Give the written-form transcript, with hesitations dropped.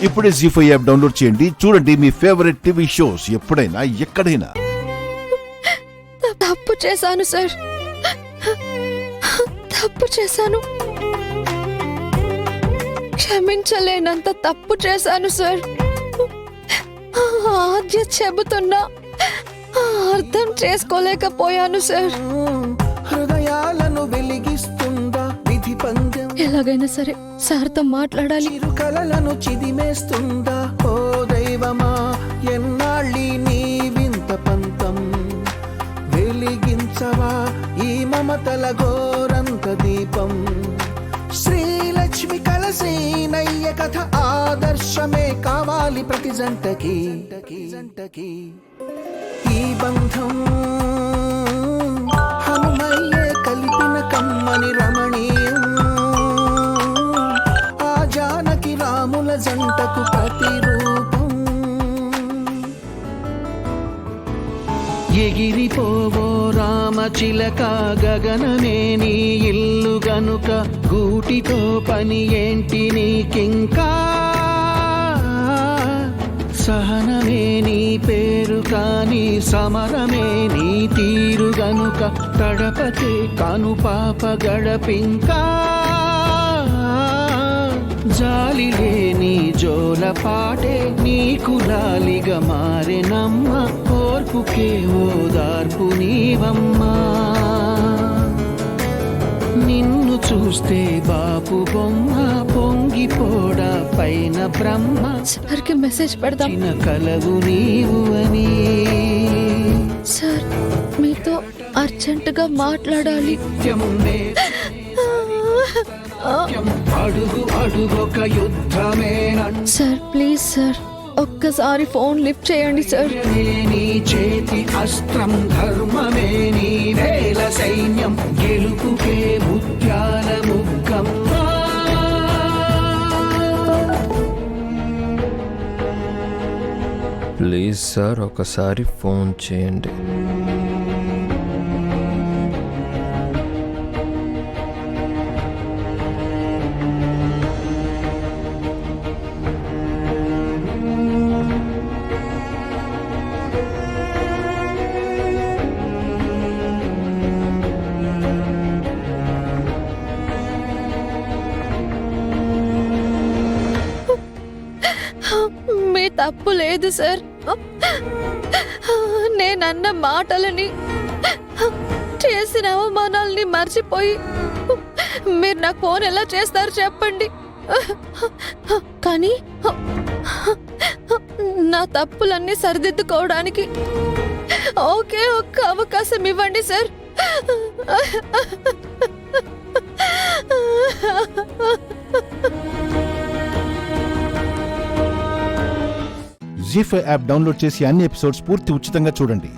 ఇప్పుడే జీ5 app download చేయండి. చూడండి మీ ఫేవరెట్ టీవీ షోస్ ఎప్పుడైనా ఎక్కడైనా. తప్పు చేశాను సార్, తప్పు చేశాను. క్షమించలేనంత తప్పు చేశాను సార్. ఆద్య చెబుతున్నా అర్థం చేసుకోలేకపోయాను సార్. హృదయాలను వెలిగిస్తుందా విధి పందెం, ఎలాగైనా సరే సార్తో మాట్లాడాలి. చిరుకలలను చిదిమేస్తుందా ఓ దైవమా, ఎన్నాళ్ళీ నీ వింత పంతం, వెలిగించవా ఈ మమతల ఘోరంత దీపం. శ్రీలక్ష్మి కలసేనయ్య కథ ఆదర్శమే కావాలి ప్రతి జంటకి. ఈ బంధం హనుమయ్యే కలిపిన కమ్మని రమణీయం, ఆ జానకి రాముల జంటకు ప్రతిరూపం. ఎగిరిపోవో రామచిలక గగనమే నీ ఇల్లు గనుక, గూటితో పని ఏంటి నీకింకా, సహనమే నీ పేరు కాని సమరమే నీ తీరు గనుక, తడపతే కను పాప గడపింకా, జాలి లేని జోల పాటే నీకు లాలిగా మారెనమ్మ, ఓర్పుకే ఓదార్పు నీవమ్మా. నిన్ను చూస్తే బాపు బొమ్మ పొంగిపోడా పైన బ్రహ్మ, సార్కి మెసేజ్ పెడదాం. చిన్న కలవు నీవు అని. సార్ మీతో అర్జెంటుగా మాట్లాడాలి. అడుగు అడుగొక యుద్ధమేనంట. సార్ ప్లీజ్ సార్ ఒక్కసారి ఫోన్ లిఫ్ట్ చేయండి సార్. నీ చేతి అస్త్రం ధర్మమే నీ వేల సైన్యం, గెలుపుకే ముత్యాల ముగ్గమ్మా. ప్లీజ్ సార్ ఒకసారి ఫోన్ చేయండి. మీ తప్పు లేదు సార్. నేనన్న మాటలని చేసిన అవమానాలని మర్చిపోయి మీరు నాకు ఫోన్ ఎలా చేస్తారు చెప్పండి. కానీ నా తప్పులన్నీ సరిదిద్దుకోవడానికి ఒకే ఒక్క అవకాశం ఇవ్వండి సార్. జీ5 యాప్ డౌన్లోడ్ చేసి అన్ని ఎపిసోడ్స్ పూర్తి ఉచితంగా చూడండి.